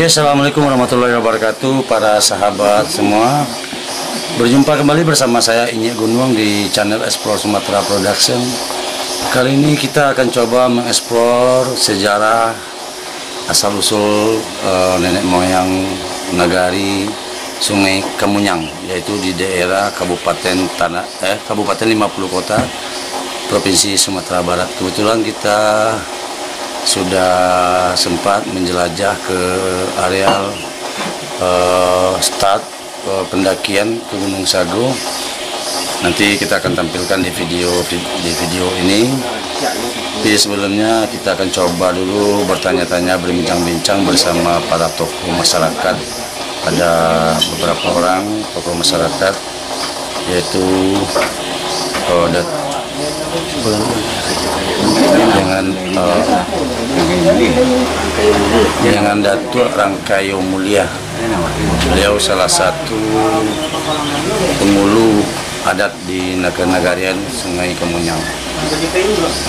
Oke, assalamualaikum warahmatullahi wabarakatuh, para sahabat semua. Berjumpa kembali bersama saya Inyek Gunung di channel Explore Sumatera Production. Kali ini kita akan coba mengeksplor sejarah asal-usul nenek moyang nagari Sungai Kemunyang, yaitu di daerah Kabupaten Kabupaten 50 Kota, Provinsi Sumatera Barat. Kebetulan kita sudah sempat menjelajah ke areal start pendakian ke Gunung Sago. Nanti kita akan tampilkan di video ini. Tapi sebelumnya kita akan coba dulu bertanya-tanya, berbincang-bincang bersama para tokoh masyarakat. Ada beberapa orang tokoh masyarakat, yaitu dengan Datuk Rangkayo Mulia. Beliau salah satu penghulu adat di nagarian Sungai Kemunyang.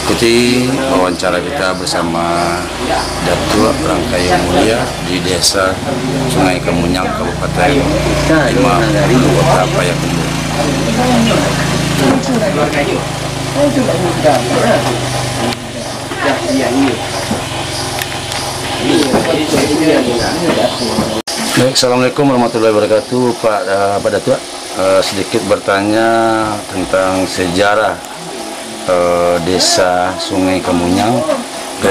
Ikuti wawancara kita bersama Datuk Rangkayo Mulia di Desa Sungai Kemunyang, Kabupaten 50 Kota Payakumbuh. Baik, assalamualaikum warahmatullahi wabarakatuh, Pak Datuk. Sedikit bertanya tentang sejarah Desa Sungai Kemunyang.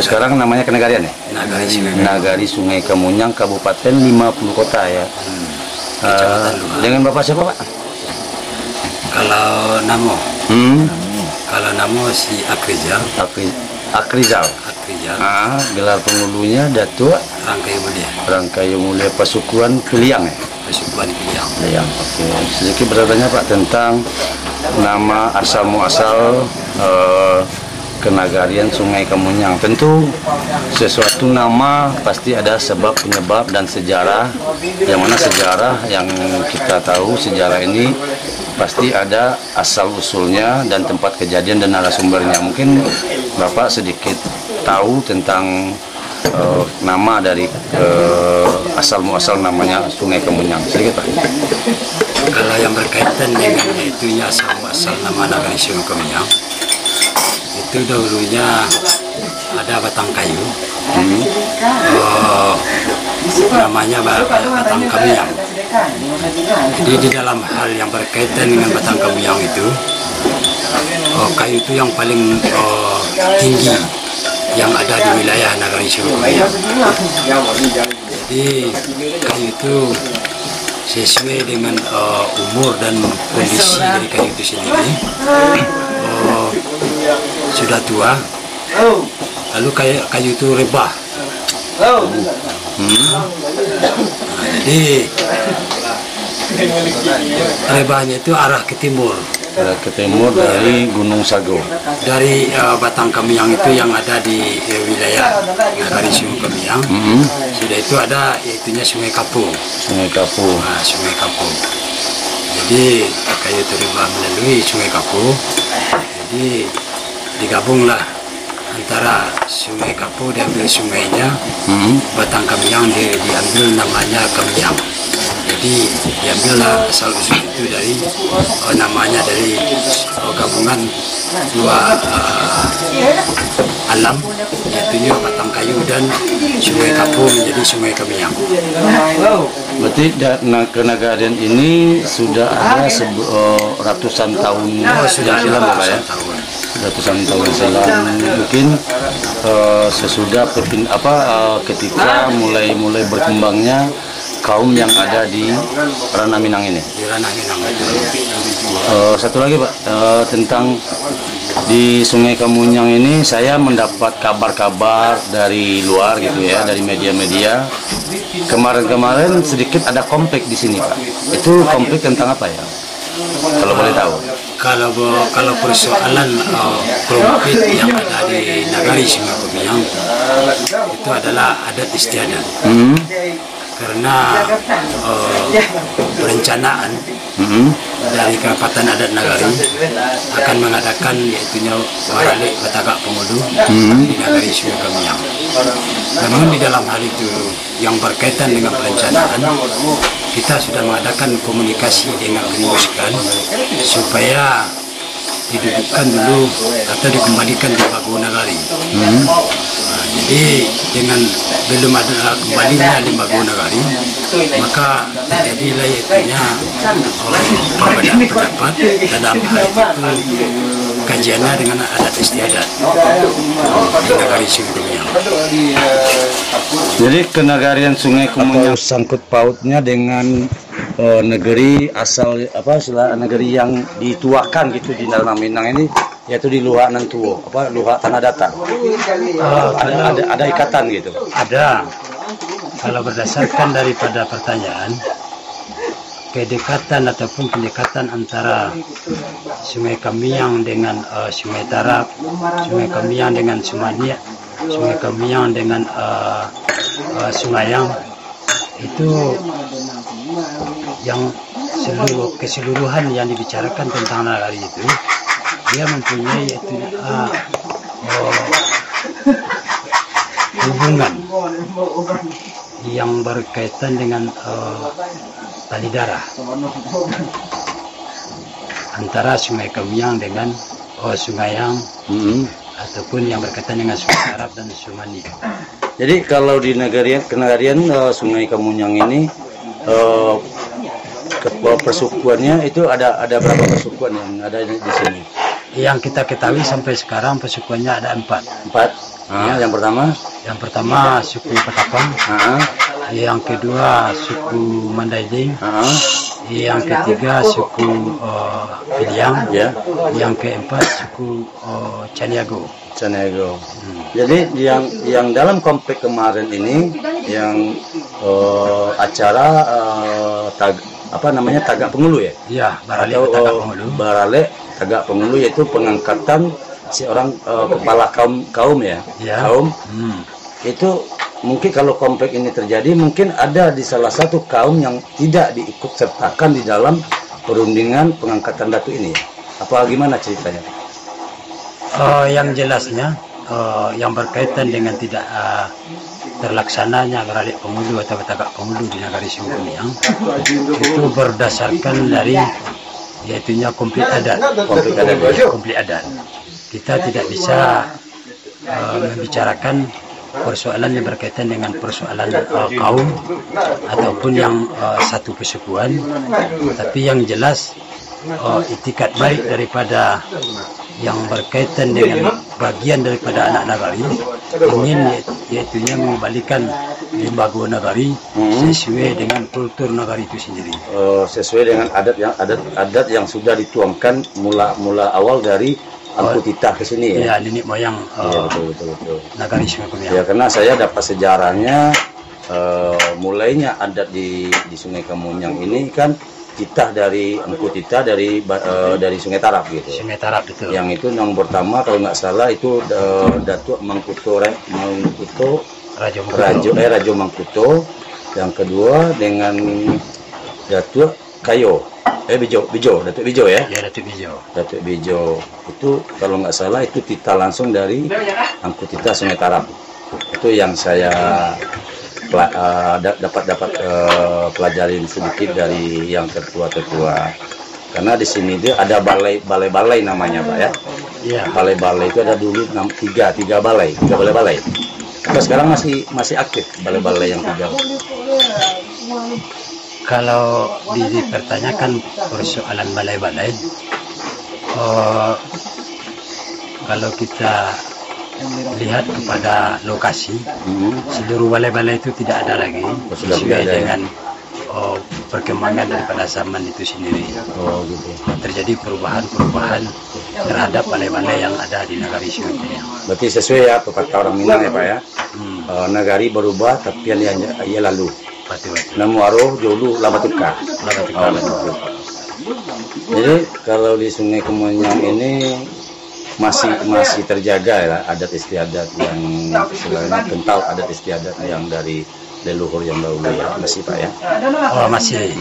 Sekarang namanya Kenagarian ya? Nagari Sungai Kemunyang, Kabupaten 50 Kota ya. Dengan Bapak siapa, Pak? Kalau namo, kalau namo si Akrizal. Akrizal. Gelar penghulunya Datuk Rangkayo Mulia Pasukuan Piliang ya? Pasukuan Piliang. Oke. Sedikit bertanya Pak tentang nama asal muasal Kenagarian Sungai Kemunyang. Tentu sesuatu nama pasti ada sebab penyebab dan sejarah. Yang mana sejarah yang kita tahu, sejarah ini pasti ada asal usulnya dan tempat kejadian dan narasumbernya. Mungkin Bapak sedikit tahu tentang nama dari asal muasal namanya Sungai Kemunyang. Sedikit Pak. Kalau yang berkaitan dengan itunya asal muasal nama Nagari Sungai Kemunyang, itu dahulunya ada batang kayu, namanya batang Kemunyang. Jadi di dalam hal yang berkaitan dengan batang Kemunyang itu, kayu itu yang paling tinggi yang ada di wilayah Nagari Sungai Kemunyang. Jadi kayu itu sesuai dengan umur dan kondisi dari kayu itu sendiri, sudah tua, lalu kayu itu rebah. Jadi rebahnya itu arah ke timur. Dari Gunung Sago. Dari batang Kemunyang itu yang ada di wilayah Nagari Sungai Kemunyang. Sudah itu ada itunya Sungai Kapu. Sungai Kapu. Jadi kayu itu rebah melalui Sungai Kapu. Jadi digabunglah antara Sungai Kapu, diambil sungainya, batang Kemunyang diambil namanya Kemunyang. Jadi diambillah asal usul itu dari namanya dari gabungan dua alam, yaitu batang kayu dan Sungai Kapu menjadi Sungai Kemunyang. Berarti Kenagarian ini sudah ada ratusan tahun silam ya? Ratusan tahun silam. Mungkin sesudah ketika mulai berkembangnya kaum yang ada di Ranah Minang ini. Di Ranah Minang itu. Satu lagi Pak, tentang di Sungai Kemunyang ini saya mendapat kabar-kabar dari luar gitu ya, dari media-media. Kemarin sedikit ada konflik di sini Pak. Itu konflik tentang apa ya? Kalau boleh tahu. Kalau persoalan konflik yang ada di Nagari Sungai Kemunyang itu adalah adat istiadat. Karena perencanaan dari Kabupaten Adat Nagari akan mengadakan yaitunya Waralik Batagak Pengudu di Nagari Sungai Kamiang. Namun di dalam hal itu yang berkaitan dengan perencanaan, kita sudah mengadakan komunikasi dengan Penguruskan supaya didudukkan dulu atau dikembalikan di Bago Nagari. Jadi dengan belum ada kembalinya di Bago Nagari, maka terjadilah yaitunya perbedaan pendapat dalam hal itu kajiannya dengan adat istiadat di Nagari Sungai Kamiang. Jadi kenagarian Sungai Kamiang sangkut pautnya dengan negeri asal negeri yang dituakan gitu di dalam Minang ini, yaitu di Luhak Nantuo, Luhak Tanah Datar. Ada ikatan gitu. Ada. Kalau berdasarkan daripada pertanyaan, kedekatan ataupun pendekatan antara Sungai Kamiang dengan Sungai Tarap, Sungai Kamiang dengan Sumania, Sungai Kamiang dengan Sungayang, itu yang keseluruhan yang dibicarakan tentang nagari itu, dia mempunyai hubungan yang berkaitan dengan tali darah antara Sungai Kamiang dengan Sungayang, ataupun yang berkaitan dengan Sungai Tarap dan Sumani. Jadi kalau di kenagarian Sungai Kamiang ini persukuannya itu ada berapa persukuan yang ada di sini? Yang kita ketahui sampai sekarang persukuannya ada 4. Yang pertama suku Petapang, yang kedua suku Mandaiding, yang ketiga suku Piliang, yang keempat suku Caniago. Jadi yang dalam komplek kemarin ini yang acara Tagak Pengulu ya? Iya, Barale Tagak Pengulu. Barale Tagak Pengulu, yaitu pengangkatan seorang kepala kaum ya. Kaum. Itu mungkin kalau komplek ini terjadi, mungkin ada di salah satu kaum yang tidak diikut sertakan di dalam perundingan pengangkatan datu ini. Apa gimana ceritanya? Yang jelasnya yang berkaitan dengan tidak terlaksananya Barale Pengulu atau Tagak Pengulu di Nagari Sungai Kamiang itu berdasarkan dari yaitunya konflik adat. Kita tidak bisa membicarakan persoalan yang berkaitan dengan persoalan kaum ataupun yang satu persukuan, tapi yang jelas itikat baik daripada yang berkaitan dengan bagian daripada anak nagari ingin yaitunya mengembalikan Bago Nagari sesuai dengan kultur nagari itu sendiri. Sesuai dengan adat yang sudah dituangkan mula awal dari Angku Titah ke sini ya. Ya, nenek moyang betul. Nagari Sungai Kamiang. Ya, karena saya dapat sejarahnya mulainya adat di Sungai Kamiang ini kan Titah dari Angku Titah dari Sungai Tarap gitu. Sungai Tarap betul. Yang itu yang pertama kalau nggak salah itu Datuk Mangkuto Rajo Mangkuto. Yang kedua dengan Datuk Kayo. Datuk Bijo ya? Ya, Datuk Bijo. Datuk Bijo itu kalau nggak salah itu Titah langsung dari Angku Titah Sungai Tarap. Itu yang saya dapat pelajarin sedikit dari yang tertua. Karena di sini dia ada balai namanya, Pak ya. Iya. Balai itu ada dulu tiga balai. Tapi sekarang masih aktif balai yang 3. Kalau dipertanyakan persoalan balai-balai, kalau kita lihat kepada lokasi, seluruh balai-balai itu tidak ada lagi sesuai dengan perkembangan daripada zaman itu sendiri. Gitu. Terjadi perubahan terhadap balai-balai yang ada di Nagari Sungai Kamiang. Berarti sesuai ya pepatah orang Minang ya Pak ya. Nagari berubah tapi ia lalu. Namu aroh jolu lama tukar. Jadi kalau di Sungai Kamiang ini masih terjaga ya adat istiadat yang selain kental adat istiadat yang dari leluhur yang dahulu ya, masih Pak ya? Oh masih.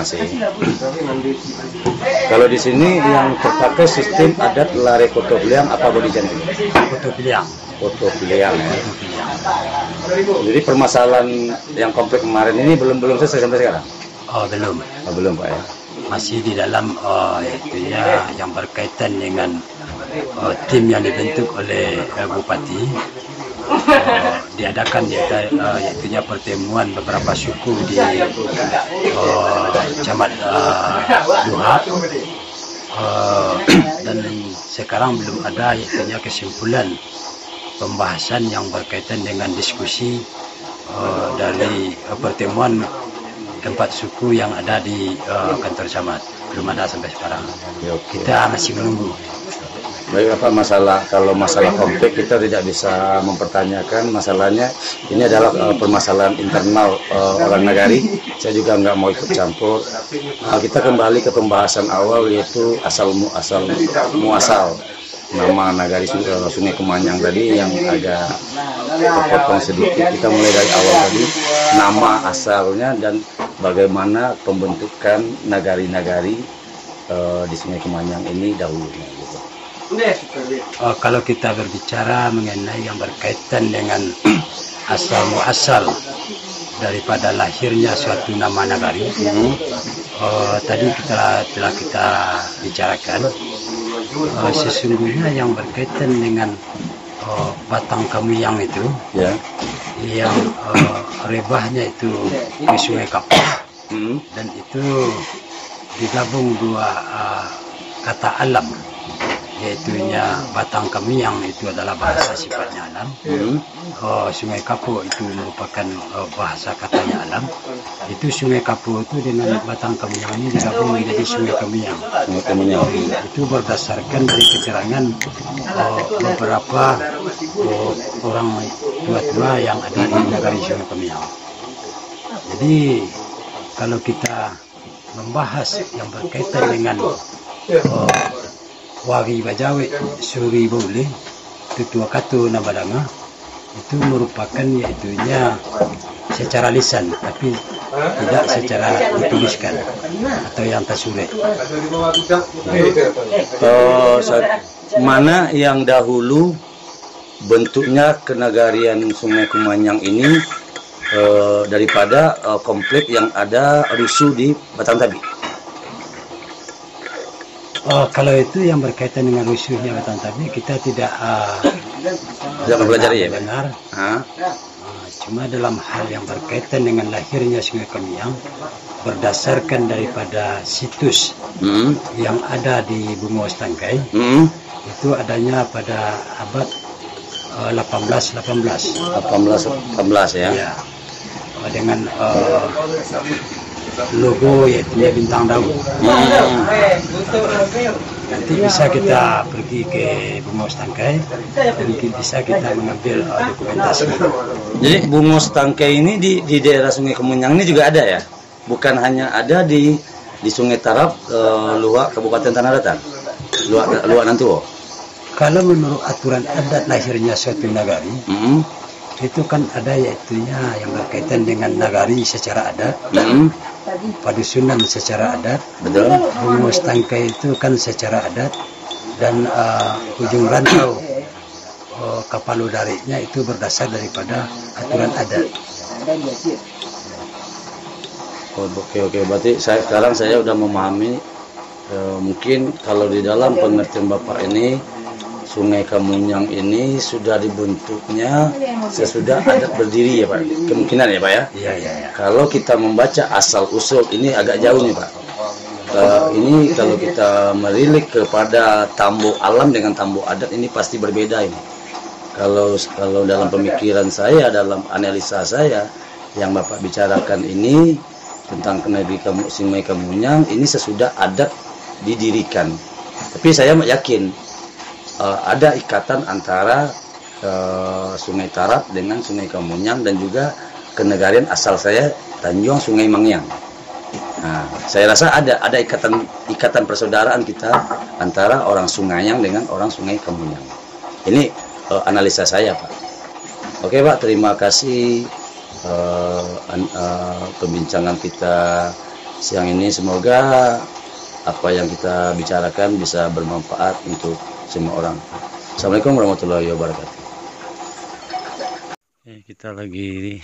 Kalau di sini yang terpakai sistem adat lare Kotopiliang apa bodikan ini? Kotopiliang ya. Jadi permasalahan yang kompleks kemarin ini belum selesai sampai sekarang? Oh belum. Belum Pak ya? Masih di dalam itu ya yang berkaitan dengan tim yang dibentuk oleh Bupati. Diadakan yaitunya pertemuan beberapa suku di Camat Duha, dan sekarang belum ada yaitunya kesimpulan pembahasan yang berkaitan dengan diskusi dari pertemuan tempat suku yang ada di kantor camat. Belum ada sampai sekarang. Kita masih menunggu. Baik, apa kalau masalah konflik kita tidak bisa mempertanyakan masalahnya. Ini adalah permasalahan internal orang Nagari. Saya juga nggak mau ikut campur. Kita kembali ke pembahasan awal, yaitu asal muasal nama Nagari Sungai Kemanyang tadi yang agak terpotong sedikit. Kita mulai dari awal tadi, nama asalnya dan bagaimana pembentukan nagari-nagari di Sungai Kemanyang ini dahulunya. Kalau kita berbicara mengenai yang berkaitan dengan asal muasal daripada lahirnya suatu nama nagari, tadi telah kita bicarakan, sesungguhnya yang berkaitan dengan Batang Kamiyang itu, yang rebahnya itu ke Sungai Kapuk, dan itu digabung dua kata alam, yaitunya Batang Kamiyang itu adalah bahasa sifatnya alam, Sungai Kapuk itu merupakan bahasa katanya alam. Itu Sungai Kapuk itu dengan Batang Kamiyang ini digabung menjadi Sungai Kamiyang. Itu berdasarkan dari keterangan beberapa orang tua-tua yang ada di negara Sungai Kamiyang. Jadi kalau kita membahas yang berkaitan dengan Wari Bajawe, Suri Boleh, Tutua Katu Nabadanga, itu merupakan yaitunya secara lisan, tapi tidak secara dituliskan atau yang tersurat. Mana yang dahulu bentuknya kenagarian Sungai Kemanyang ini daripada komplek yang ada rusuh di Batang Tabi? Kalau itu yang berkaitan dengan rusuhnya Batang Tabi, kita tidak mempelajari ya, benar. Cuma dalam hal yang berkaitan dengan lahirnya Sungai Kemiyang berdasarkan daripada situs yang ada di Bungos Tangkai, itu adanya pada abad 18 ya. Ya. Dengan logo yaitu bintang daun. Nanti bisa kita pergi ke Bungos Tangkai, nanti bisa kita mengambil dokumentasi. Jadi Bungos Tangkai ini di daerah Sungai Kemanyang ini juga ada ya? Bukan hanya ada di Sungai Tarap, Luak, Kabupaten Tanah Datar, Luak Nantuo. Kalau menurut aturan adat lahirnya suatu nagari, itu kan ada yaitunya yang berkaitan dengan nagari secara adat, padusunan secara adat, Bungos Tangkai itu kan secara adat, dan ujung rantau kapal udaranya itu berdasar daripada aturan adat. Oke, berarti sekarang saya sudah memahami. Mungkin kalau di dalam pengertian Bapak ini, Sungai Kemanyang ini sudah dibentuknya sesudah adat berdiri ya Pak? Kemungkinan ya Pak ya? Iya. Kalau kita membaca asal usul ini agak jauh nih Pak. Ini kalau kita merilik kepada tambo alam dengan tambo adat ini pasti berbeda ini. Kalau dalam pemikiran saya, dalam analisa saya, yang Bapak bicarakan ini tentang kenegari Sungai Kemanyang ini sesudah adat didirikan. Tapi saya yakin ada ikatan antara Sungai Tarap dengan Sungai Kemanyang dan juga kenegarian asal saya Tanjung Sungai Mangyang. Nah, saya rasa ada ikatan persaudaraan kita antara orang Sungayang dengan orang Sungai Kemanyang. Ini analisa saya Pak. Oke Pak, terima kasih pembincangan kita siang ini. Semoga apa yang kita bicarakan bisa bermanfaat untuk semua orang. Assalamualaikum warahmatullahi wabarakatuh. Kita lagi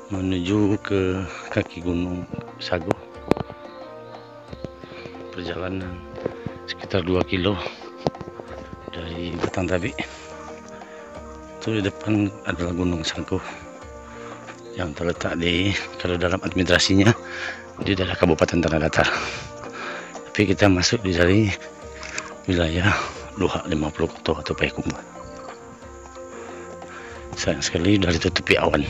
menuju ke kaki Gunung Sago. Perjalanan sekitar 2 kilo dari Batang Tabi. Itu di depan adalah Gunung Sago yang terletak di, kalau dalam administrasinya, di daerah Kabupaten Tanah Datar. Tapi kita masuk di dari wilayah Luhak 50 Koto atau Payakumbuh. Sayang sekali sudah ditutupi awan.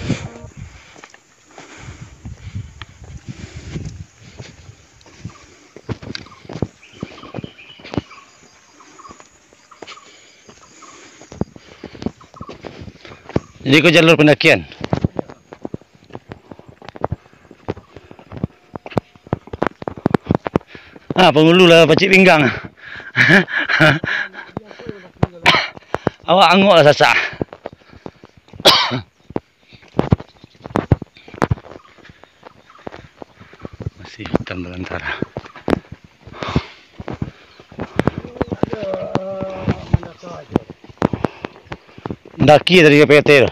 Jadi kau jalur pendakian? Penghulu lah Pacik Pinggang. Awak anguk lah sasak. Masih hutan belantara. Daki dari PT tu.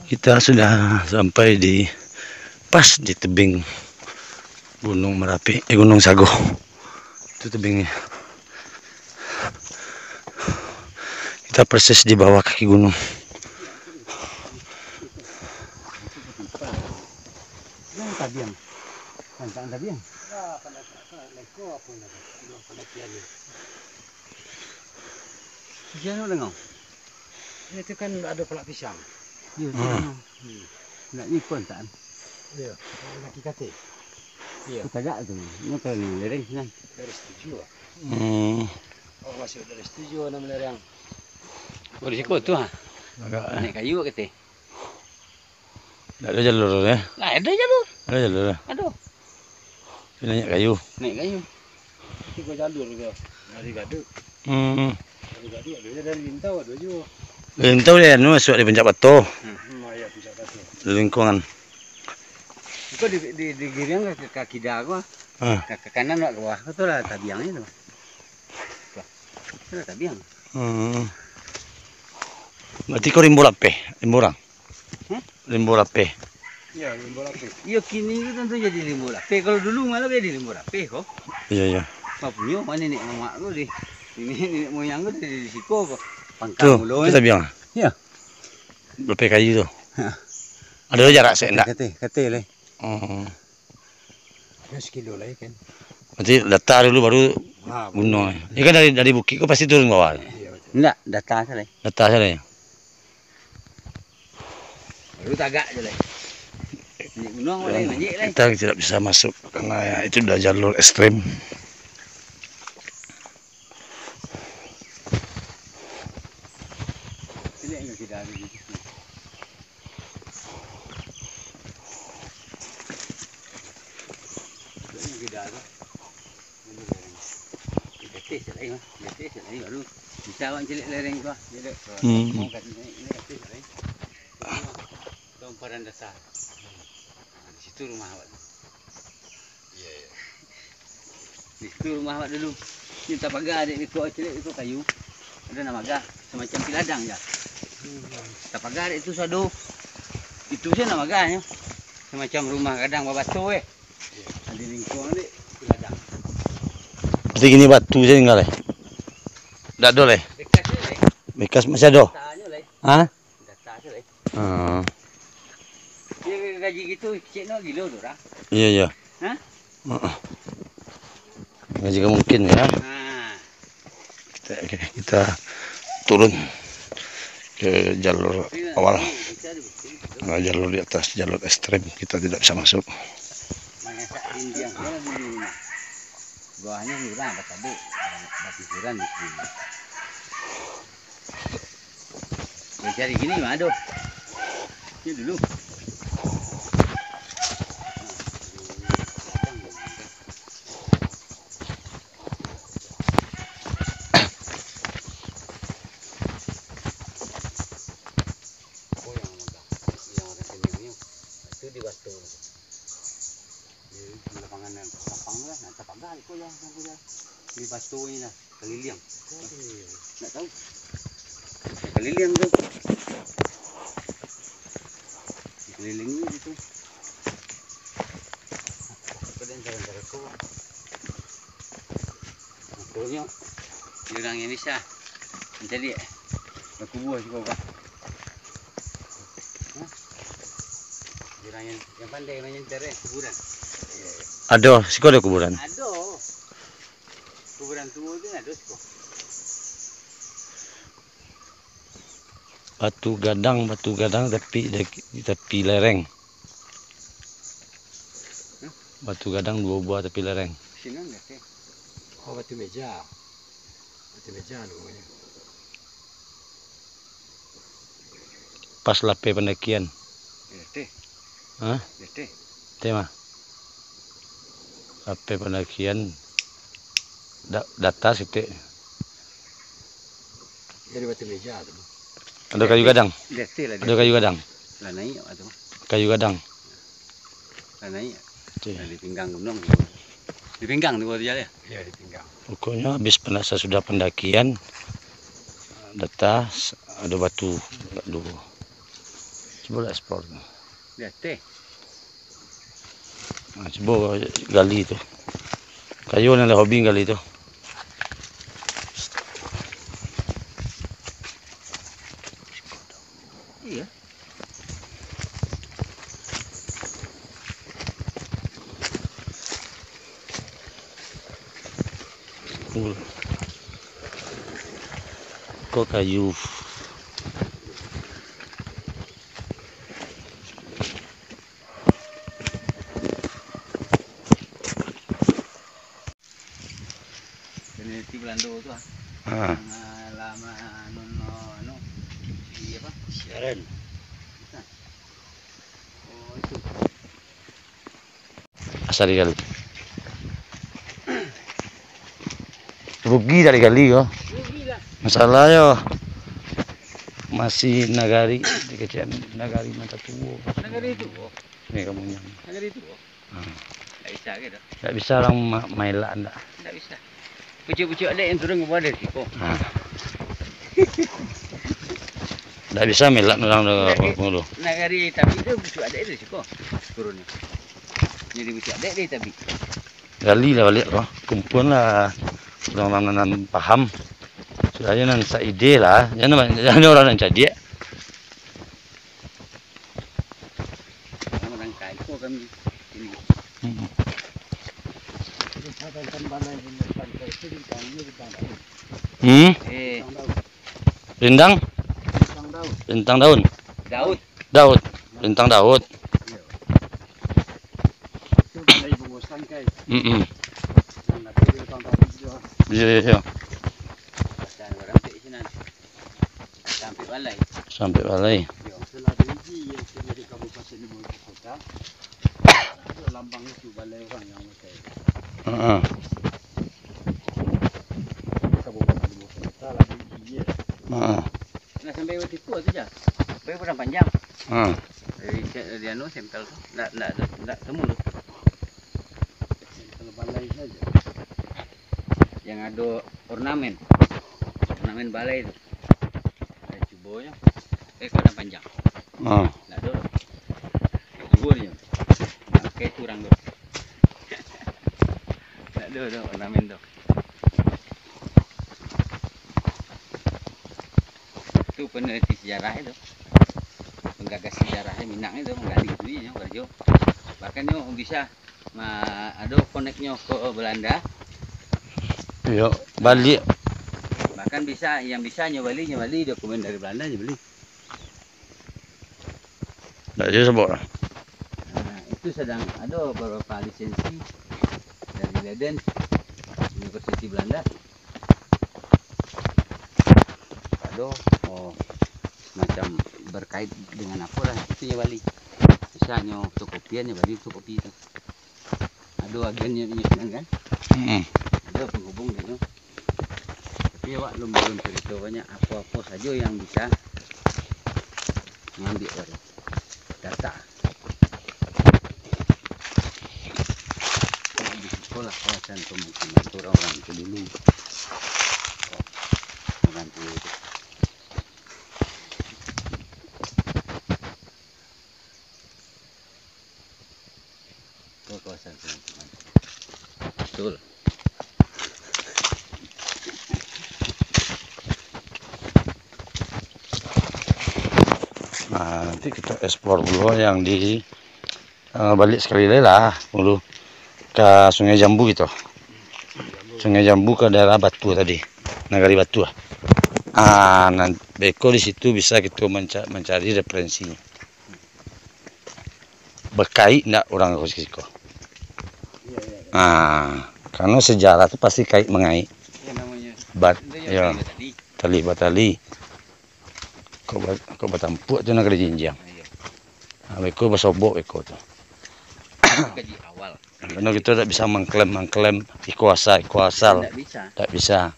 Kita sudah sampai di pas di tebing Gunung Merapi, Gunung Sago. Itu tebingnya. Kita persis di bawah kaki gunung. Itu kan ada pelak pisang. Iya, nak ni pun tak. Iya, laki kate. Iya. Kita gak tu. Ni tu ni lereng kan. Dari setuju. Oh, masih dari setuju nama lereng. Boleh sikut tu ha. Agak Naik kayu kata. tak ada jalur ya. Lah ada jalur. Ada jalur. Aduh. Naik kayu. Naik kayu. Tiga jalur ke. Dari Gaduk. Dari Gaduk ada dari Lintau ada juga. Lintau dia nu masuk di Pencak Batu. Ya Puncak Batu. Di lingkungan. Itu di giring ke kaki dah aku. Ke kanan ke bawah. Itu lah tabiang itu. Itu lah tabiang. Berarti kau rimbo lape, rimbo orang. Rimbo lape. Ya, limbo lapis. Iya kini itu tentu jadi limbo lape. Kalau dulu malah jadi limbo lape kok. Iya iya. Apa punya mana nenek mamak lu di ini nenek moyang lu di situ kok. Tuh, Pangkang mulu. kita bilang. Ya. Lape kayu tu. Ada jarak seendak. Kata le. Ada sekilo lah kan. Berarti datar dulu baru gunung. Ini kan dari bukit kau pasti turun bawah. Iya betul. Enggak, data saja. Datar saja. Baru tagak je le. Ni gunung boleh manjik le. Kita tidak bisa masuk karena ya, itu sudah jalur ekstrim. Sini enggak kita ada gitu. Ini kita ada. Kita tes lagi mah. Kita tes lagi baru bisa awak cilik lereng tu ah. Dia mau kat ni tes lagi. Lomparan dasar. Di situ rumah awak. Iya ya. Di situ rumah awak dulu. Kita pagar adik ikut cilik ikut kayu. Ada nama pagar semacam piladang ya. Kita pagar itu sado. Itu je nama pagarnya. Semacam rumah kadang babatu Ada lingkungan ni piladang. Berarti gini batu saja tinggal leh. Tak ada leh. Bekas je le. Bekas masih ada. Datanya le. Hah? Data je le. Dia gaji gitu cik nak gila tu dah. Iya iya. Hah? Nggak juga mungkin ya. Kita turun ke jalur awal. Nah, jalur di atas, jalur ekstrem kita tidak bisa masuk. bawahnya murah tadi batu kuran di sini. Ya, cari gini mah aduh. Ini dulu. Itu di batu. Di lapangan lah, nanti pagar itu ya, di batu ini lah, keliling. Nggak tahu. Keliling tuh. Kelilingnya gitu. Kemudian jalan-jalan ke motornya jurang yang bisa jadi aku buah juga pak. Jurang yang pandai namanya cari kuburan. Aduh, siko ada kuburan. Aduh, kuburan tua itu ada siko. Batu gadang tapi lereng. Batu gadang 2 buah tapi lereng. Sini enggak sih? Oh, batu meja. Batu meja namanya. Pas lape pendakian. Lete. Hah? Lete. Tema. Lape pendakian data situ. Dari batu meja tuh. Ada kayu gadang. Lete lah. Ada kayu gadang. Lah naik atau? Kayu gadang. Lah naik. Cik. Di pinggang gunung. Di pinggang tuh dia ya? Iya, di pinggang. Pokoknya habis sudah pendakian, data ada batu dulu. Coba explore. Lete. Nah, coba gali itu. Kayu yang hobi gali itu. Iya. Kok kayu. Peneliti Belanda tuh Ah. lama anu apa? Siaran. Oh itu. Asal gali. Rugi dari gali yo. Rugi lah. Masalah yo. Masih nagari di kecian nagari mata tua. Negara itu. Ini kamu yang. Negara itu. Nggak bisa gitu. Tidak bisa orang maila anda. Nggak bisa. Pucuk-pucuk ada yang turun ke bawah dari situ. Tidak bisa melak orang dulu. Negari tapi itu pucuk ada dari situ turunnya. Jadi pucuk ada deh tapi. Gali lah balik loh. Kumpul lah. Orang-orang paham. Sudahnya nan sa ide lah. Jangan orang nan jadi. Orang kaya kok kami ini. Rindang? Rintang daun. Daud. Daud. Rintang Daud. Itu dari bungusan kayak. Iya. Dan orang di sini sampai balai. Sampai balai. Setelah biji yang sudah di kabupaten ibu kota, itu lambang itu balai orang yang pakai. Kabupaten ibu kota lagi biji. Nah sampai waktu itu aja. Sampai kurang panjang. Dari anu sempel tuh. Nggak temu loh. Kalau balai saja. Yang ada ornamen balai itu ada cubonya kurang panjang nggak ada cubonya kayak kurang tuh nggak ada ornamen tuh itu peneliti sejarah itu penggagas sejarahnya Minang itu menggali itu kerja bahkan yo bisa ada koneknya ke Belanda. Yo, balik. Bahkan bisa yang bisa nyobali dokumen dari Belanda nyobali. Nggak bisa sebut. Nah, itu sedang ada beberapa lisensi dari Leiden Universiti Belanda. Aduh, oh semacam berkait dengan apa lah itu ya Bali. Misalnya fotokopian ya Bali fotokopi itu. Aduh agennya ini kan? Ada penghubung gitu. Tapi awak belum cerita banyak apa-apa saja yang bisa mengambil data. Di sekolah kawasan pemukiman orang-orang itu dulu. Orang itu. Kawasan pemukiman. Betul. Nah, nanti kita eksplor dulu yang di balik sekali lagi lah dulu ke Sungai Jambu gitu. Sungai Jambu ke daerah Batu tadi, Nagari Batu. Nanti beko di situ bisa kita mencari referensinya. Berkait enggak orang Kosisiko? Karena sejarah itu pasti kait mengait. Ya namanya. Ya, batali. Kau batampuk tu negeri Jinjang. Beko bersobok beko tu. Kaji awal. Karena kita tak bisa mengklaim ikuasa asal. Tak bisa.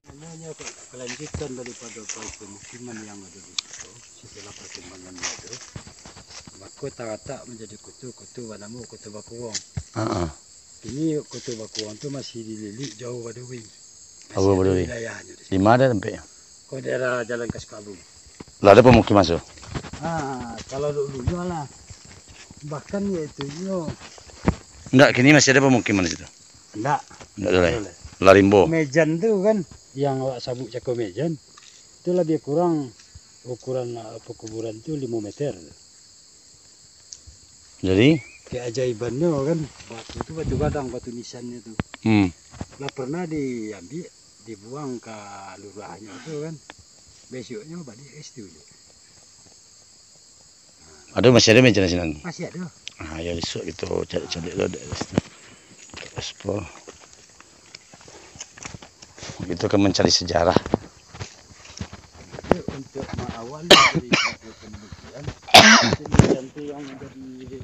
Namanya kelanjutan daripada pemukiman yang ada di situ setelah perkembangannya itu. Maka tak menjadi kutu Banamu, kutu Bakuwong. Ini kutu Bakuwong itu masih dililik jauh Badui. Jauh Badui. Wilayahnya di Di mana sampai? Kau daerah Jalan Kaskabung. Lah ada pemukiman tu. Kalau dulunya lah. Bahkan yaitu Enggak, kini masih ada pemukiman di situ. enggak. Enggak ada. Larimbo. Mejan tu kan yang awak sabuk cakap mejan. Itu lebih kurang ukuran kuburan itu 5 meter. Jadi Keajaibannya kan batu itu batu gadang, batu nisannya itu. Lah pernah diambil, dibuang ke lurahnya itu kan. Besoknya balik itu. masih ada meja di sini. Masih ada. Ya besok kita cari lo dari situ. Explore. Kita akan mencari sejarah. Untuk mengawali dari penelitian itu yang menjadi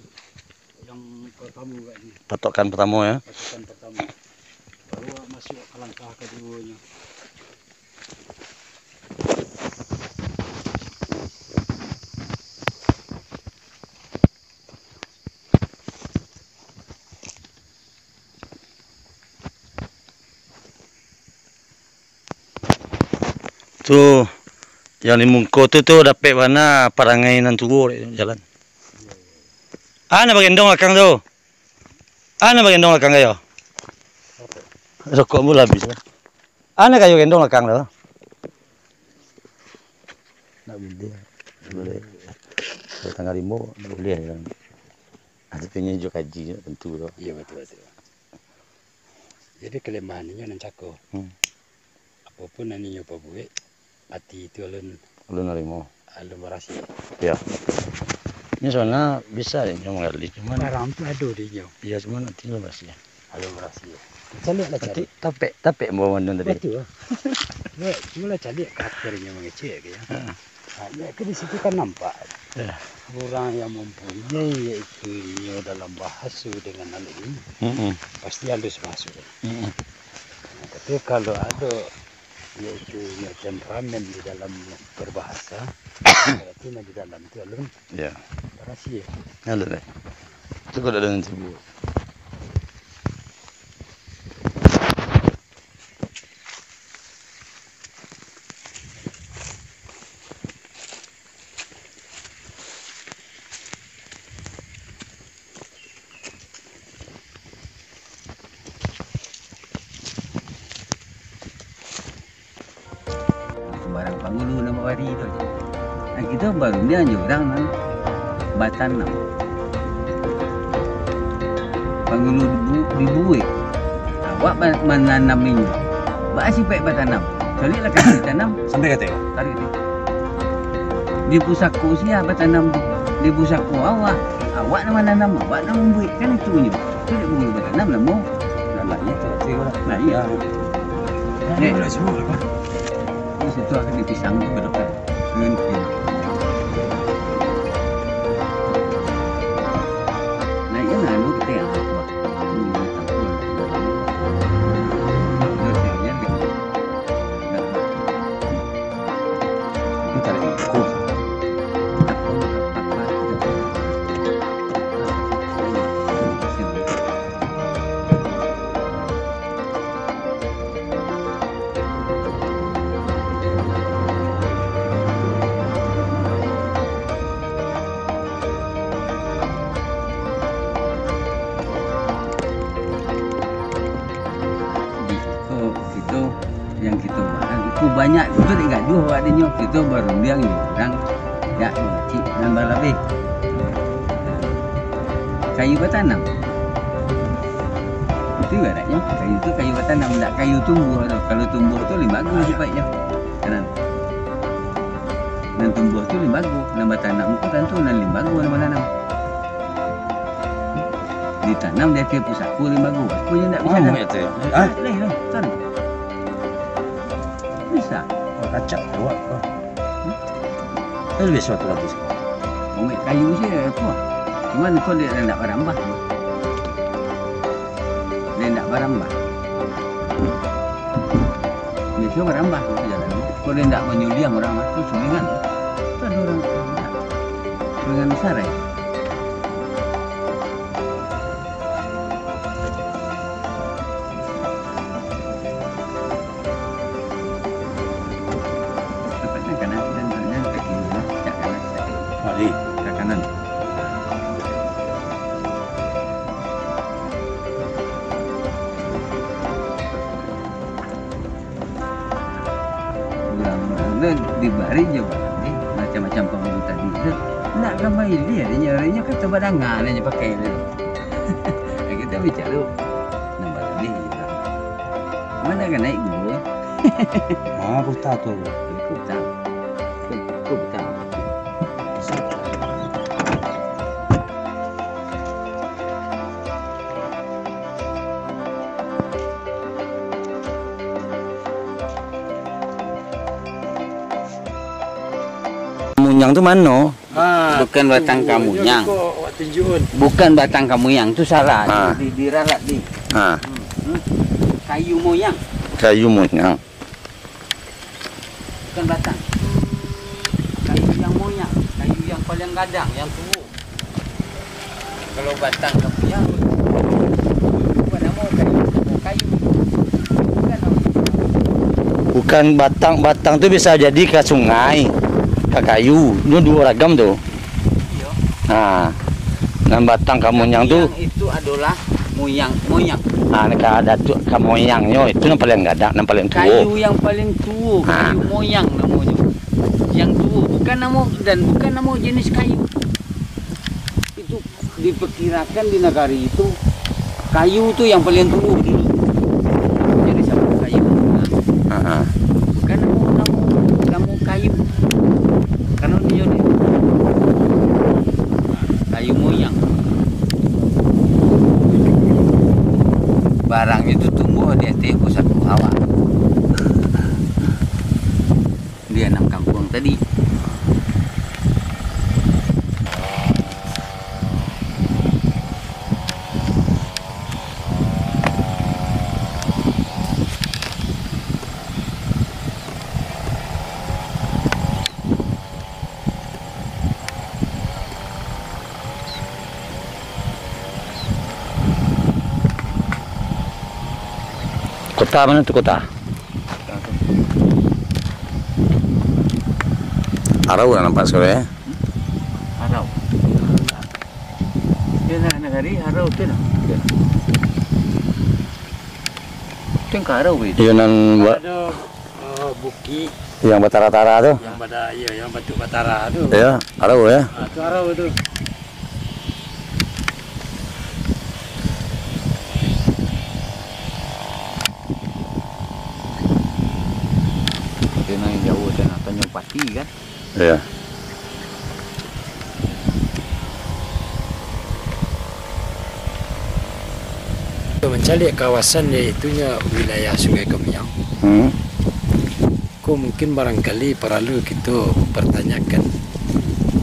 yang pertama ini. Patokan pertama ya. Pasukan pertama. Baru masuk ke langkah keduanya. Tuh yang di Mungko tu dapat mana parangai nan tugu jalan. Ana bagendong akang tu. Ana bagendong akang kayo. Rokok mula habis. Ana kayo gendong akang tu. Nak boleh. Kalau tanggal 5 boleh kan. Ada pengen juga kaji tentu tu. Iya betul. Jadi kelemahannya nan cako. Apapun naninya pabuwe. Hati itu alun narimo. Alun merasi. Ya. Ini soalnya bisa yang mengali cuman Barang tu ada dia. iya cuman nanti lo masih. Alun merasi. Calik lah cari. Tapi mau mandun tadi. Betul. Cuma lah cari karakternya mengecek ya. Ya ke di situ kan nampak. Orang yang mempunyai yaitu dalam bahasa dengan hal ini. Pasti halus masuk. Tapi kalau ada yaitu temperamen di dalam berbahasa, berarti di dalam itu alun. Ya. Berasi. Alun. Itu kalau ada nanti bu. Barang Pangulu nama wari itu. Nah kita baru dia jurang nan Batan nama. Pangulu dibuat. Awak menanam ini. Basi baik bertanam. Soalnya lah kan tanam Sampai kata. tarik dia. Di pusatku sih bertanam di di pusatku awak nama nanam awak nama buat kan itu ni. Itu dia boleh bertanam lah mau. Nah, itu arti orang. Nah iya. Ini boleh semua kan? Di situ akan dipisang ke depan. Nah iya nah lu kita yang tua. Ini tarik ikut. Yang kita barang itu banyak itu digaduh adanya kita berundang orang ya cik nambah lebih kayu bertanam itu ibaratnya kayu itu kayu bertanam tidak kayu tumbuh kalau tumbuh itu lebih bagus sifatnya kan dan tumbuh itu lebih bagus nambah tanam itu tentu lebih bagus nambah tanam ditanam dia tiap pusatku lebih bagus aku yang tidak bisa itu ya. Lah kan bisa. Oh, kacak tua. Itu biasa waktu habis. Ambil kayu sih apa? Cuman kau dia nak berambah. Dia nak berambah. Biasa berambah jalan. Kau dia nak menyuliang orang tu sulingan. Tu ada orang sulingan besar ya. Mari. Ke kanan. Ulang-ulang di bari je ni macam-macam pembulu tadi. Nak gambar dia dia kata badangan dia pakai dia. Kita bicara nombor ni je. Mana kan naik gua. Aku tahu tu. Aku tahu. Aku tahu. Munyang tu mana? Bukan batang kamunyang. Tunjukkan. Bukan batang kamunyang tu salah. Ah. Diralat di Ha, kayu moyang, kayu munyang. bukan batang. Kayu yang moyang, kayu yang paling gadang, yang tua. Kalau batang kamunyang, bukan nama kayu. Bukan nama. Bukan batang tu bisa jadi ke sungai, ke kayu. Itu dua ragam tu. Iya. Ha. Dan batang kamunyang tu, Yang itu adalah moyang. ada tu kamunyangnya itu yang paling gadang, yang paling tua. Kayu yang paling tua, Ah. kayu moyang namanya. Yang tua, bukan nama jenis kayu. Itu diperkirakan di negara itu kayu itu yang paling tua dulu. Jadi sama kayu. Ha. Bukan nama kayu. Karena dia ni kayu moyang. Barang itu tumbuh di atas pusat awak. Dia 6 kampung tadi. Kota mana tu kota? Arau dah nampak sore. Harau. Dia nak negari harau tu lah. Tu yang harau itu. Iya nan Ada bukit yang batara-tara tu. yang pada yang batu batara tu. Ya, arau ya. Tu arau tu. Dia nak jauh dan nak tanya pati kan. Ya. Mencari kawasan yaitunya wilayah Sungai Kemiang. Mungkin barangkali perlu kita pertanyakan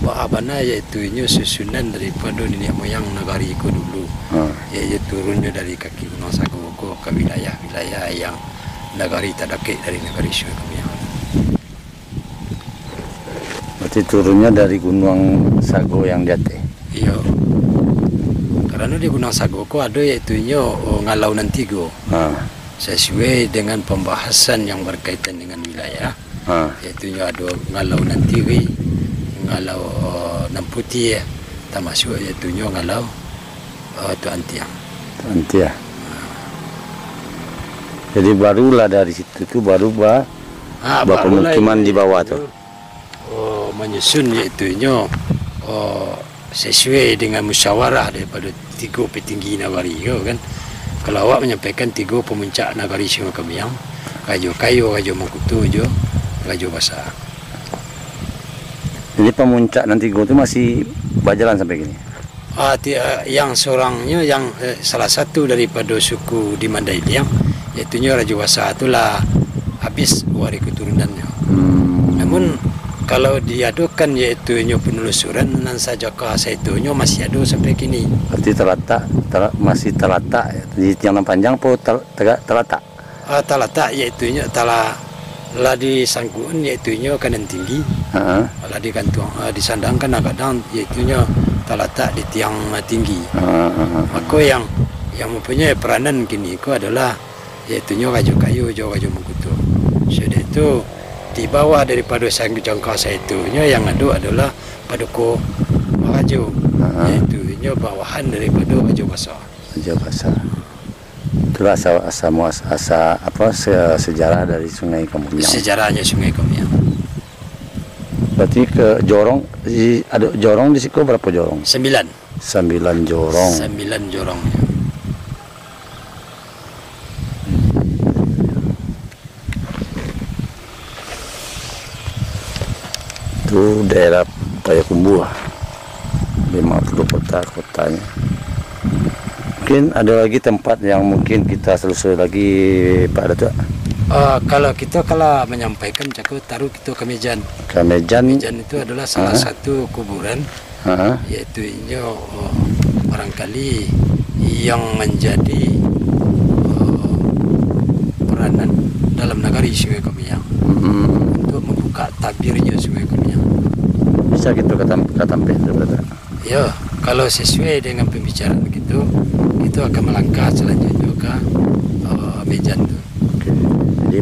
bagaimana yaitunya susunan daripada nenek moyang negari itu dulu. Yaitu turunnya dari kaki Gunung Sago ke wilayah-wilayah yang negari terdekit dari negari Sungai Kemiang. Berarti turunnya dari Gunung Sago yang jatuh. Iya. Karena di Gunung Sago ada yaitunya Ngalau Nantigo. Sesuai dengan pembahasan yang berkaitan dengan wilayah, yaitunya ada Ngalau Nantiwi, Ngalau Namputi, termasuk yaitunya Ngalau Tuan Tiang. Jadi barulah dari situ tu baru pemukiman di bawah tu. Menyusun yaitunya sesuai dengan musyawarah daripada 3 petinggi negari kan. Kalau awak menyampaikan 3 pemuncak negari Sungai Kemiang, Raja Kayu, Raja Mangkutu, Raja Basah. Jadi pemuncak nanti itu masih berjalan sampai gini? Yang seorangnya, yang salah satu daripada suku di Mandailing, yaitunya Raja Basah itulah habis waris keturunannya. Namun kalau diadukan yaitunya penelusuran dan saja kuasa itunya masih ada sampai kini. Berarti masih terletak di tiang panjang pun terletak. Terletak yaitunya telah disangkun yaitunya kanan tinggi. Kalau digantung disandangkan kadang yaitunya terletak di tiang tinggi. Maka yang mempunyai peranan kini itu adalah yaitunya Raja Kayu, Raja Mangkutu. Sudah itu di bawah daripada jangkauan itunya yang ada adalah Paduka Raja, yaitunya bawahan daripada Raja Basah. Raja Basah. Itulah sejarah dari Sungai Kemiang. Sejarahnya Sungai Kemiang. Berarti ke Jorong, ada Jorong di situ berapa Jorong? 9 Jorong. 9 Jorong. Itu daerah Payakumbuh, 50 kotanya. Mungkin ada lagi tempat yang mungkin kita selusuri lagi Pak Datuk. Kalau kita menyampaikan cakap taruh kita Kamejan. Kamejan itu adalah salah satu kuburan, yaitu barangkali yang menjadi peranan dalam negari Sungai Kemiang untuk membuka tabirnya Sungai Kemiang. Bisa kita katampil berarti. Ya, kalau sesuai dengan pembicaraan begitu, itu akan melangkah selanjutnya ke Mejan itu. Jadi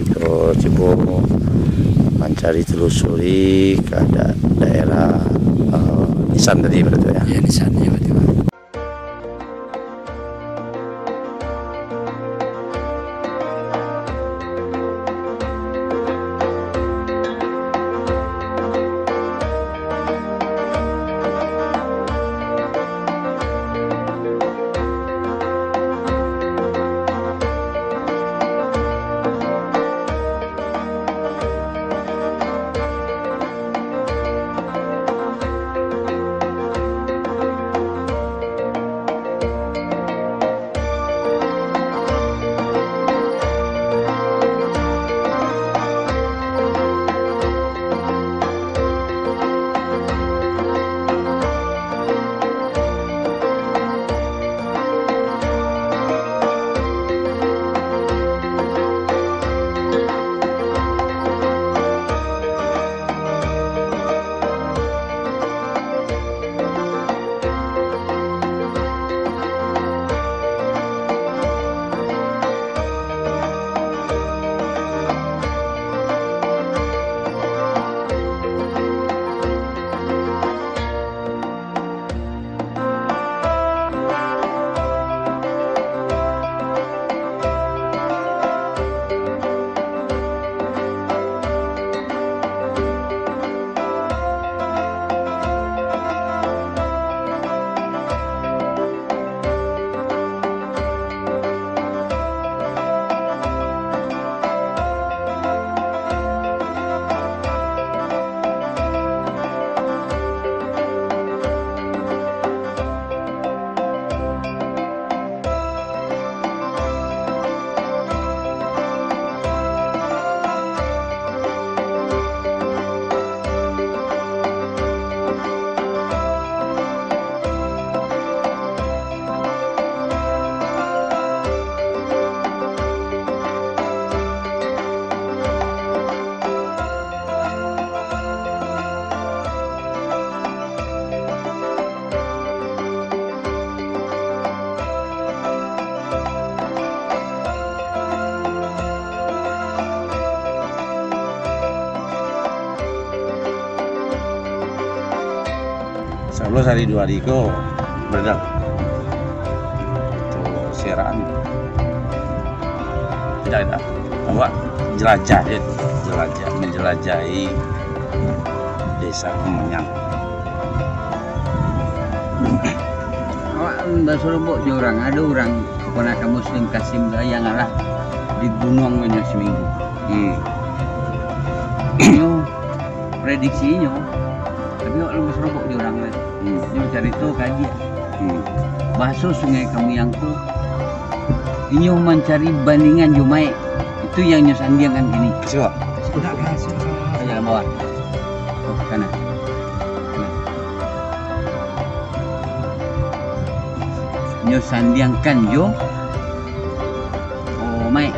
kita coba mencari telusuri ke daerah Nisan tadi berarti ya. Ya, Nisan ya betul. terus hari 2 hari ko beredar itu seraan tidak ada bahwa jelajah dia menjelajahi desa Kemenyang. Bahasa Lombok je orang ada orang keponakan Muslim Kasim yang arah di gunung banyak seminggu. Ini prediksinya, tapi kalau bahasa Lombok je orang lain. Dia cari tu kaji. Bahasa Sungai Kemenyang tu, ini mencari bandingan Jumai itu yang nyesandiangan gini. Siapa? Jalan bawah. Oh kanan. Nyo sandiangkan jo oh mai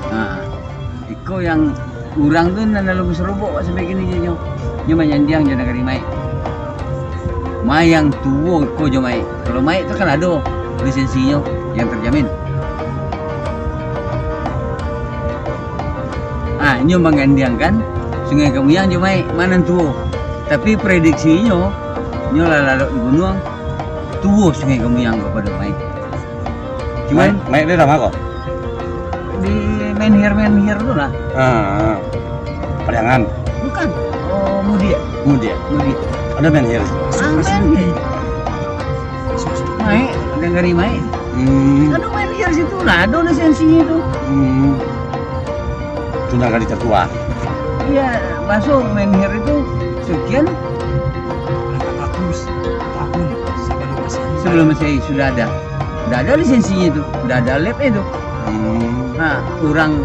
nah iko yang urang tu nan dalam serobok sampai gini je nyo manyandiang je negari mai yang tuo iko jo mai kalau mai tu kan ada lisensinya yang terjamin nyo mengandiangkan Sungai Kemenyang jo mai mana tuo tapi prediksinya nyo lalu di gunung tuwo Sungai Kemenyang kepada Mai. Cuman Mai dia nama kok? Di menhir tu lah. Pariangan. Bukan. Oh, Mudia. Ada menhir. Menhir. Mai, negeri Mai. Ada menhir situ lah, ada lisensinya tu. Itu negara tertua. Iya, masuk menhir itu sekian sebelum saya sudah ada lisensinya itu, sudah ada lab itu. Nah, orang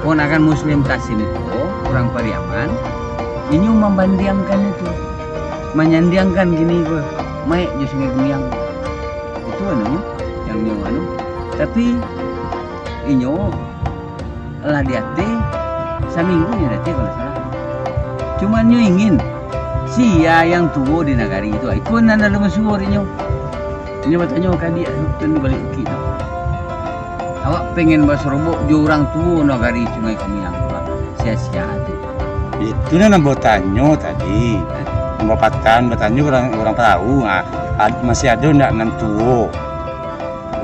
ponakan Muslim Kasim itu, orang Pariaman, ini membandingkan itu, menyandiangkan gini gue, Mai di Sungai Kemenyang, itu yang nyo tapi ini lah diate, seminggu nya diate kalau salah. Cuman nyo ingin sia yang tua di negari itu, ikut nana lu masuk ini. Ini bertanya kan dia kan balik kita. Awak pengen bahasa Lombok jo orang tua negari Sungai Kemenyang sia-sia tu. Itu nak bertanya tadi. Membapatkan bertanya orang tahu. Masih ada ndak nan tua.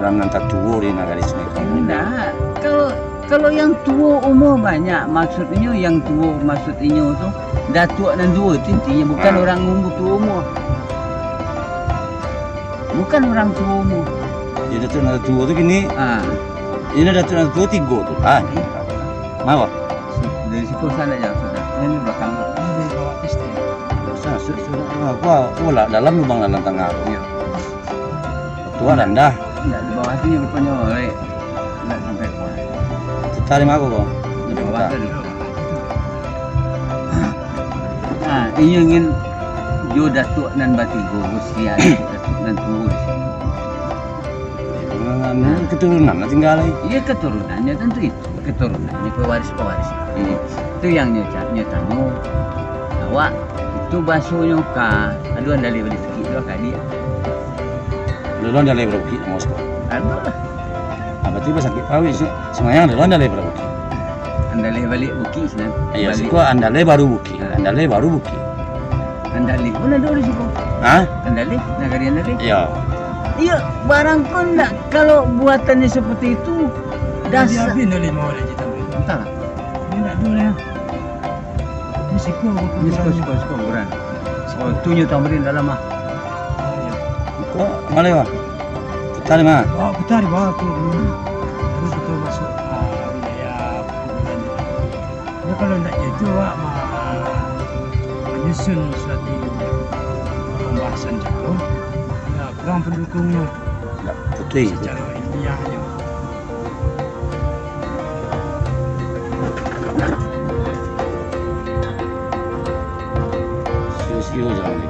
Orang nan tua di negari Sungai Kemenyang. Enggak. Kalau yang tua umur banyak maksudnya yang tua maksudnya tu datuk nan tua itu intinya bukan orang umur tua umur. Bukan orang tua umur. Ya datuk nada tua tu gini. Ini datuk nada tua 3 tu. Mau? Dari situ sana je sudah. Ini belakang. Ini bawa tes dia. Sudah. Aku lah dalam lubang dalam tengah. Ya. Tua rendah. Enggak di bawah sini rupanya oleh enggak sampai bawah. Tarik aku kok. Di bawah tadi. Ini ingin jo datuk nan batigo usia datuk nan tua di sini. Keturunan tinggal lagi. Iya keturunannya tentu itu keturunannya pewaris. Itu yang nyatanya awak itu basuhnya ka aduh andali beli sikit dua kali dia. Dulu andali berapa kilo Moskow? Aduh lah. Berarti pas sakit pawis semuanya dulu andali berapa kilo? Andali balik buki senang. Iya sih kok andali baru buki. Andali pun ada di situ. Andali, negari Andali. Iya, barang pun enggak kalau buatannya seperti itu dasar. Dia Andali mau lagi tambah. Entah. Ini enggak dulu ya. Risiko buran. Oh, tunjuk tamrin dalam mah. Kok mana wah? Putar mah. Oh, putar di bawah tu. Terus itu masuk wilayah pegunungan. Ya kalau enggak itu wak menyusun suatu pembahasan jauh. Ya, kurang pendukungnya. Enggak putih. Secara ilmiahnya. Sio jangan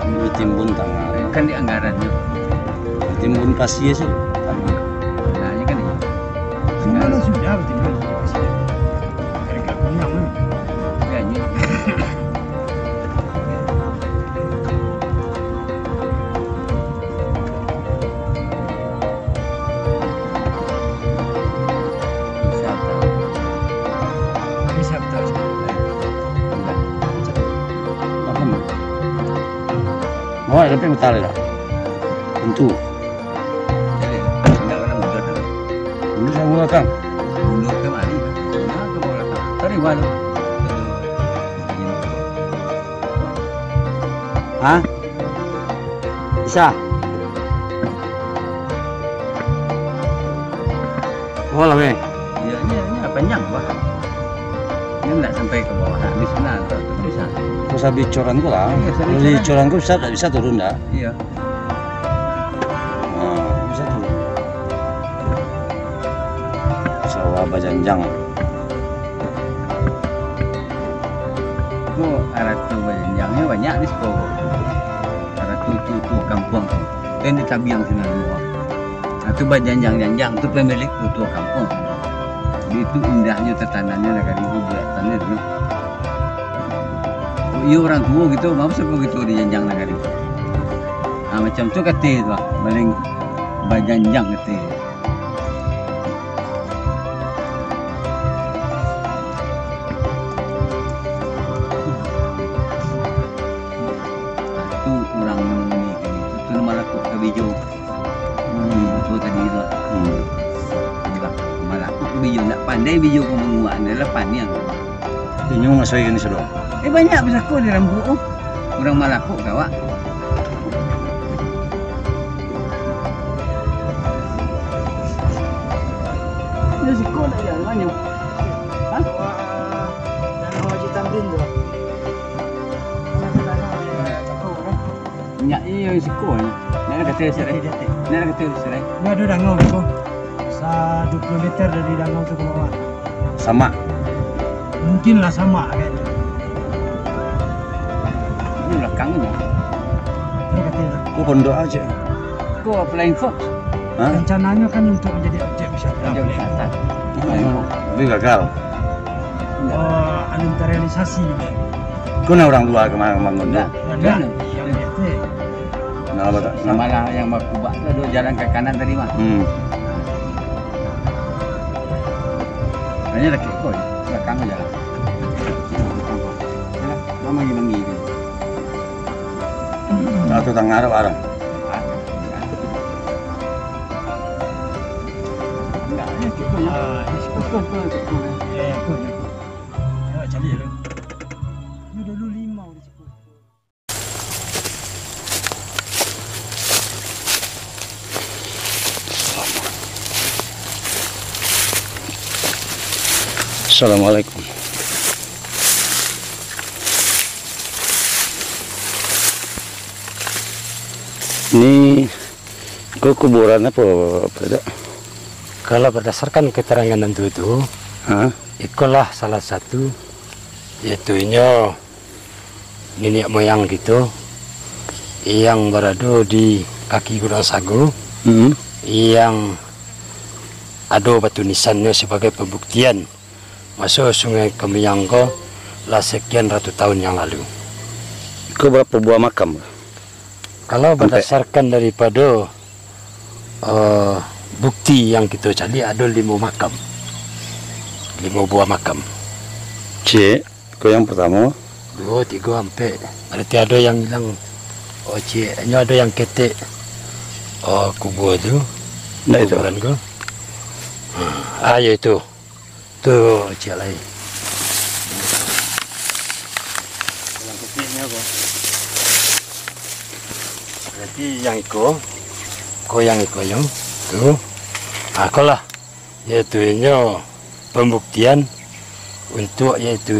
ditimbun tangan. Kan di anggarannya. Ditimbun pasir sih. Nah, ini kan ini. Sebenarnya sudah bertimbun pasir. Mereka punya mana? Ya, ini. Oh, tapi betal ya. Tentu. Dulu saya buat Kang. Mundur kemari. Nah, ke bola Kang. Tadi walu. Hah? Bisa? Oh, lah weh. Iya, panjang bah. Ini enggak sampai ke bawah. Di sana tuh bisa. Terus habis coran gua lah. Iya, Kalau coran. di coran gua bisa turun dah. Iya. Nah, bisa turun. Sawah Bajanjang. Itu arah tuh banjangnya banyak di sekolah. Arah tuh kampung tuh. Dan di Tabiang sana dua. Nah, itu Bajanjang itu pemilik tuh kampung. Jadi itu indahnya tetanannya negara ibu tanah itu. Iya orang tua gitu, mau sekolah gitu di Janjang negara ibu. Nah, macam tu kata itu, paling Bajanjang kata. Itu orang ini, itu nama laku kebijo. Itu tadi itu. Malah aku bijo nak pandai bijo kau menguat adalah paniang. Ini masuk ini sudah. Banyak bisa kau di rambut. Orang Malaku kawak. Ini si kau nak jalan mana? Hah? Danau Haji Tamrin tu. Ya, iya si kau ni. Nak kata serai. Nak kata serai. Ini ada danau tu. 20 meter dari danau tu ke bawah. Sama. Mungkinlah sama kan. Ini belakangnya. Dia kata Kau pondok aja. Kau Flying Fox. Hah? rencananya kan untuk menjadi objek wisata. Objek wisata. Tapi gagal. Oh, belum terrealisasi. Kau nak orang tua kemana bangun tu? Ada yang bete. Nah, apa tak? Sama lah yang makubah tu ada jalan ke kanan tadi mah. Hanya laki kau, belakang jalan. Mama mangi. Satu tang Arab arang. Enggak, ini cukup ya. Cukup. Ya, cari dulu. Ini dulu 5 udah cukup. Assalamualaikum. Ini kuburan apa pada? Kalau berdasarkan keterangan itu, itulah salah satu, yaitu nenek moyang gitu, yang berada di kaki Gunung Sago, yang ada batu nisannya sebagai pembuktian masuk Sungai Kemiyangko lah sekian ratus tahun yang lalu. Itu berapa buah makam? Kalau berdasarkan daripada bukti yang kita cari ada 5 makam, 5 buah makam. Cik, kau yang pertama? 2, 3, 4. Berarti ada yang bilang, oh cik, ini ada yang ketik kubur tu. Nah itu. Kuburan ku. Ya itu. Tu cik lain. Yang ketiknya apa? Berarti yang iko yang tu. Akulah, yaitu pembuktian untuk yaitu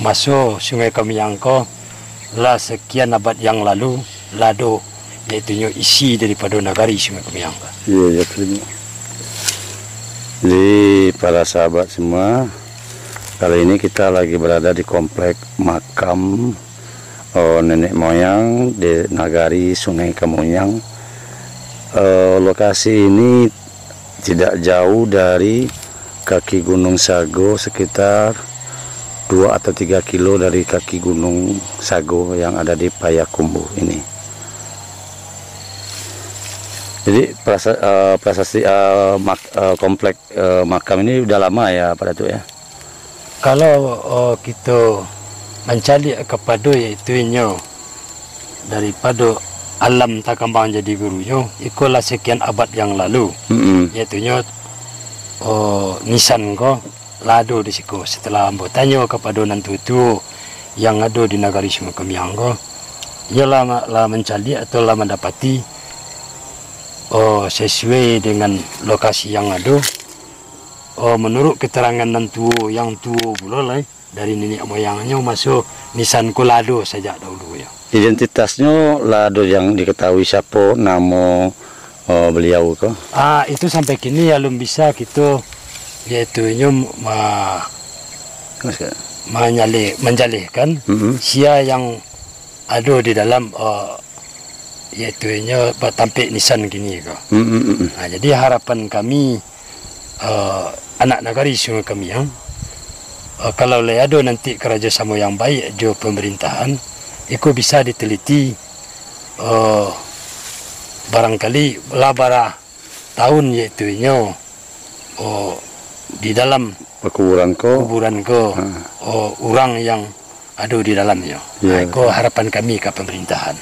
masuk Sungai Kemiyangko lah sekian abad yang lalu lado yaitu isi daripada nagari Sungai Kemiyangko. Iya, terima. Jadi para sahabat semua, kali ini kita lagi berada di komplek makam nenek moyang di nagari Sungai Kemiyang. Lokasi ini tidak jauh dari kaki Gunung Sago, sekitar 2 atau 3 kilo dari kaki Gunung Sago yang ada di Payakumbuh ini. Jadi prasasti komplek makam ini udah lama ya pada itu ya. Kalau kita mencari kepada yaitu daripada alam takambang jadi gurunya ikulah sekian abad yang lalu. Yaitunya nisan ko lado di siku. Setelah ambo tanya kepada nantu yang ada di Nagari Sungai Kemiang ko, ia lah mencari atau lah mendapati sesuai dengan lokasi yang ada. Menurut keterangan nantu yang tua pula lah dari nenek moyangnya masuk nisan ko lado sejak dahulu ya. Identitasnya lado yang diketahui siapa nama beliau ko? Itu sampai kini ya belum bisa kita yaitunya menjalihkan sia yang ada di dalam yaitunya tampik nisan gini ko. Jadi harapan kami anak Nagari Sungai Kemiang, kalau ada nanti kerjasama yang baik jo pemerintahan, itu bisa diteliti barangkali labara tahun yaitunya di dalam kuburan ko orang yang ada di dalamnya. Itu harapan kami ke pemerintahan.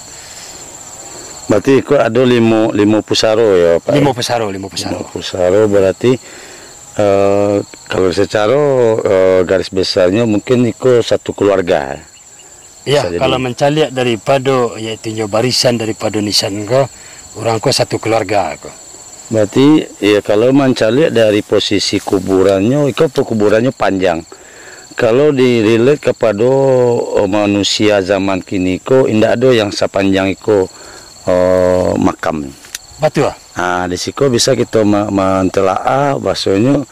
Berarti itu ada lima pusaro ya Pak? Lima pusaro. Pusaro berarti kalau secara garis besarnya mungkin itu satu keluarga. Ya, kalau mencari daripada yaitu barisan daripada nisan ko, orang ko satu keluarga ko. Berarti ya kalau mencari dari posisi kuburannya, itu kuburannya panjang. Kalau dirilet kepada manusia zaman kini ko, indah ada yang sepanjang itu makam. Betul. Di situ bisa kita mentelaah bahasanya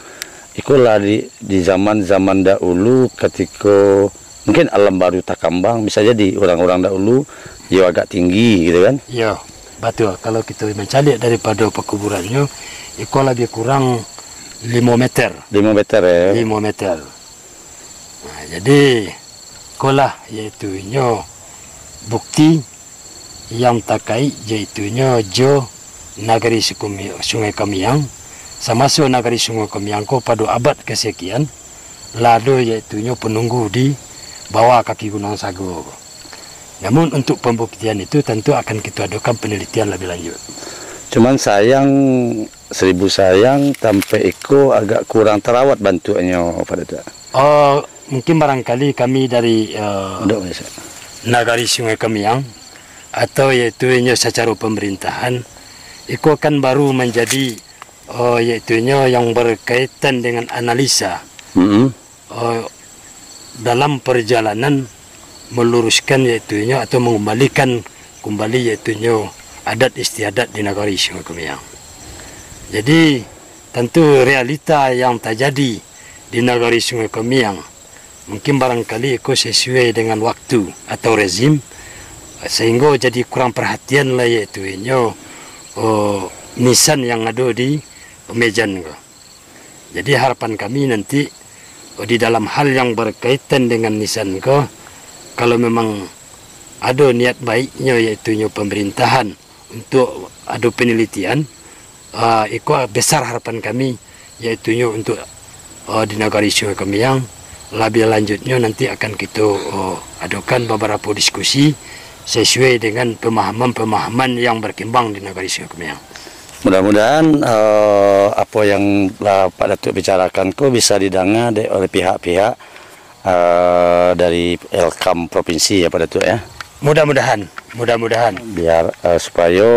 ikulah di zaman dahulu ketika mungkin alam baru takambang bisa jadi orang-orang dahulu dia agak tinggi gitu kan? Iya, betul. Kalau kita mencari daripada pekuburannya, itu lebih kurang 5 meter. 5 meter ya? 5 meter. Jadi, itulah yaitunya bukti yang takai yaitunya jo Nagari Sungai Kemiang sama Nagari Sungai Kemiang ko pada abad kesekian lalu yaitunya penunggu di bawah kaki Gunung Sago. Namun untuk pembuktian itu tentu akan kita adakan penelitian lebih lanjut. Cuman sayang, 1000 sayang sampai Eko agak kurang terawat bantuannya pada itu. Mungkin barangkali kami dari Nagari Sungai Kemiang atau yaitunya secara pemerintahan itu kan baru menjadi yaitunya yang berkaitan dengan analisa dalam perjalanan meluruskan yaitunya atau mengembalikan kembali yaitunya adat istiadat di Nagari Sungai Kemiang. Jadi tentu realita yang terjadi di Nagari Sungai Kemiang mungkin barangkali itu sesuai dengan waktu atau rezim sehingga jadi kurang perhatian lah yaitunya nisan yang ada di Mejan. Jadi harapan kami nanti di dalam hal yang berkaitan dengan nisan ko, kalau memang ada niat baiknya yaitunya pemerintahan untuk ada penelitian, itu besar harapan kami yaitunya untuk di Nagari Sungai Kemiang. Lebih lanjutnya nanti akan kita adakan beberapa diskusi sesuai dengan pemahaman yang berkembang di Nagari Sungai Kemiang. Mudah-mudahan apa yang Pak Datuk bicarakan kok bisa didengar oleh pihak-pihak dari Elkam Provinsi ya Pak Datuk ya. Mudah-mudahan. Biar supaya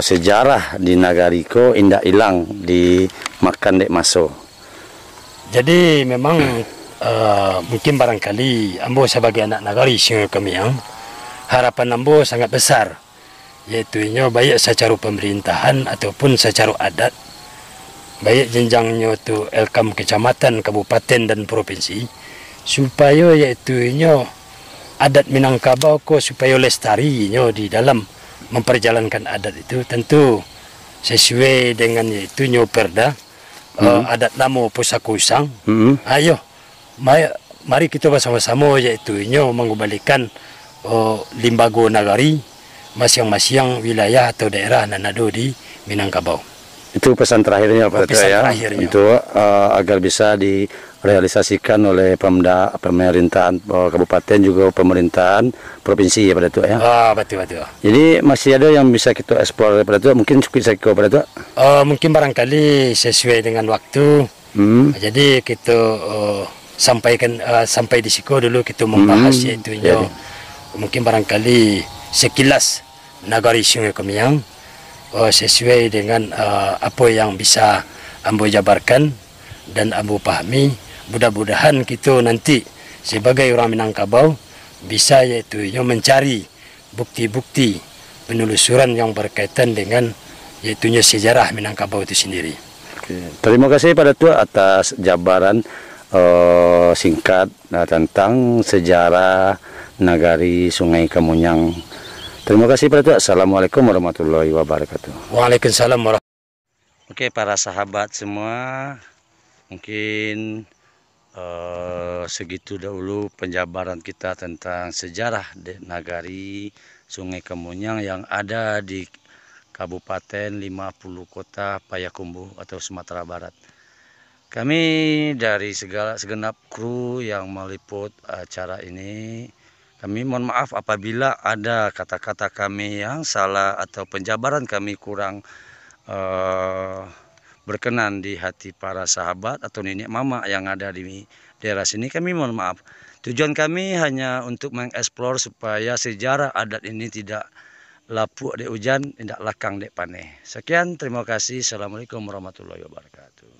sejarah di Nagari ko indah hilang dimakan dek maso. Jadi memang mungkin barangkali ambo sebagai anak Nagari Sungai Kemiang, harapan ambo sangat besar, yaitunya baik secara pemerintahan ataupun secara adat, baik jenjangnya tu Elkam kecamatan, kabupaten dan provinsi, supaya yaitunya adat Minangkabau ko supaya lestarinya di dalam memperjalankan adat itu tentu sesuai dengan yaitunya perda adat lama pusaka usang. Ayo, mari kita bersama-sama yaitunya mengembalikan limbago nagari masing-masing wilayah atau daerah nanado di Minangkabau. Itu pesan terakhirnya Pak Datuk ya, untuk agar bisa direalisasikan oleh pemerintahan kabupaten juga pemerintahan provinsi ya pada itu ya. Betul. Jadi masih ada yang bisa kita eksplor pada itu, mungkin bisa kita pada itu. Mungkin barangkali sesuai dengan waktu. Jadi kita sampai di situ dulu kita membahas yaitu mungkin barangkali sekilas Nagari Sungai Kemiang sesuai dengan apa yang bisa ambo jabarkan dan ambo pahami. Mudah-mudahan kita nanti sebagai orang Minangkabau bisa yaitu mencari bukti-bukti penelusuran yang berkaitan dengan yaitunya sejarah Minangkabau itu sendiri. Oke. Terima kasih pada Tua atas jabaran singkat tentang sejarah Nagari Sungai Kemunyang. Terima kasih pada Tua. Assalamualaikum warahmatullahi wabarakatuh. Waalaikumsalam warahmatullahi. Oke, para sahabat semua, mungkin segitu dahulu penjabaran kita tentang sejarah Nagari Sungai Kemunyang yang ada di Kabupaten 50 Kota Payakumbuh atau Sumatera Barat. Kami dari segenap kru yang meliput acara ini, kami mohon maaf apabila ada kata-kata kami yang salah atau penjabaran kami kurang berkenan di hati para sahabat atau nenek mama yang ada di daerah sini. Kami mohon maaf. Tujuan kami hanya untuk mengeksplor supaya sejarah adat ini tidak lapuk dek hujan, tidak lakang dek paneh. Sekian, terima kasih. Assalamualaikum warahmatullahi wabarakatuh.